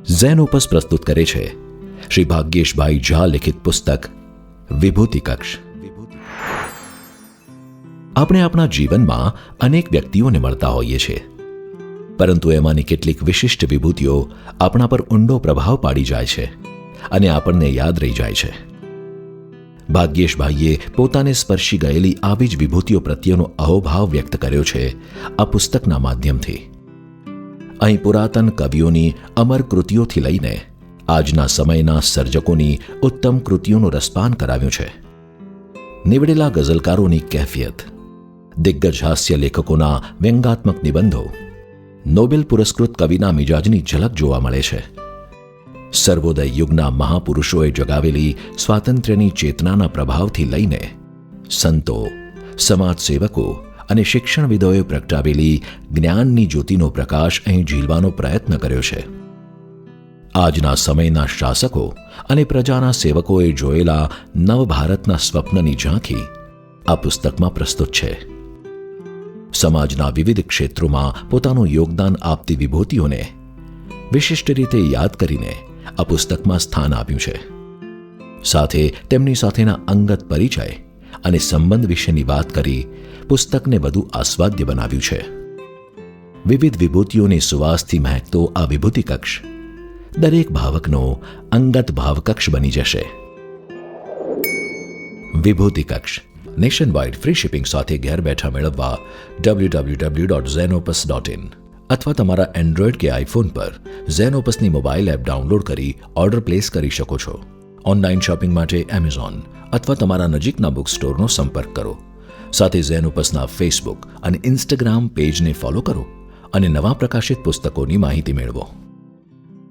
Xenopus પ્રસ્તુત કરે છે શ્રી ભાગ્યેશભાઈ ઝા લિખિત પુસ્તક વિભૂતિ કક્ષ. આપણે આપણા જીવનમાં અનેક વ્યક્તિઓને મળતા હોઈએ છીએ, પરંતુ એમાંની કેટલીક વિશિષ્ટ વિભૂતિઓ આપણા પર ઊંડો પ્રભાવ પાડી જાય છે અને આપણને યાદ રહી જાય છે. ભાગ્યેશભાઈએ પોતાને સ્પર્શી ગયેલી આવી જ વિભૂતિઓ પ્રત્યેનો અહોભાવ વ્યક્ત કર્યો છે આ પુસ્તકના માધ્યમથી. અહીં પુરાતન કવિઓની અમર કૃતિઓથી લઈને આજના સમયના સર્જકોની ઉત્તમ કૃતિઓનું રસપાન કરાવ્યું છે. નીવડેલા ગઝલકારોની કેફિયત, દિગ્ગજ હાસ્ય લેખકોના વ્યંગાત્મક નિબંધો, નોબેલ પુરસ્કૃત કવિના મિજાજની ઝલક જોવા મળે છે. સર્વોદય યુગના મહાપુરુષોએ જગાવેલી સ્વાતંત્ર્યની ચેતનાના પ્રભાવથી લઈને સંતો, સમાજસેવકો અને શિક્ષણવિદોએ પ્રગટાવેલી જ્ઞાનની જ્યોતિનો પ્રકાશ અહીં ઝીલવાનો પ્રયત્ન કર્યો છે. આજના સમયના શાસકો અને પ્રજાના સેવકોએ જોયેલા નવભારતના સ્વપ્નની ઝાંખી આ પુસ્તકમાં પ્રસ્તુત છે. સમાજના વિવિધ ક્ષેત્રોમાં પોતાનું યોગદાન આપતી વિભૂતિઓને વિશિષ્ટ રીતે યાદ કરીને આ પુસ્તકમાં સ્થાન આપ્યું છે. સાથે તેમની સાથેના અંગત પરિચય અને સંબંધ વિશેની વાત કરી પુસ્તકને વધુ આસ્વાદ્ય બનાવ્યું છે. વિવિધ વિભૂતિઓની સુવાસથી મહેકતો આ વિભૂતિ કક્ષ દરેક ભાવકનો અંગત ભાવકક્ષ બની જશે. વિભૂતિ કક્ષ નેશન વાઇડ ફ્રી શિપિંગ સાથે ઘેર બેઠા મેળવવા www.zenopus.in અથવા તમારા એન્ડ્રોઇડ કે આઈફોન પર ઝેનોપસની મોબાઈલ એપ ડાઉનલોડ કરી ઓર્ડર પ્લેસ કરી શકો છો. ઓનલાઈન શોપિંગ માટે એમેઝોન અથવા તમારા નજીકના બુક સ્ટોરનો સંપર્ક કરો. સાથે ઝેનોપસના ફેસબુક અને ઇન્સ્ટાગ્રામ પેજને ફોલો કરો અને નવા પ્રકાશિત પુસ્તકોની માહિતી મેળવો.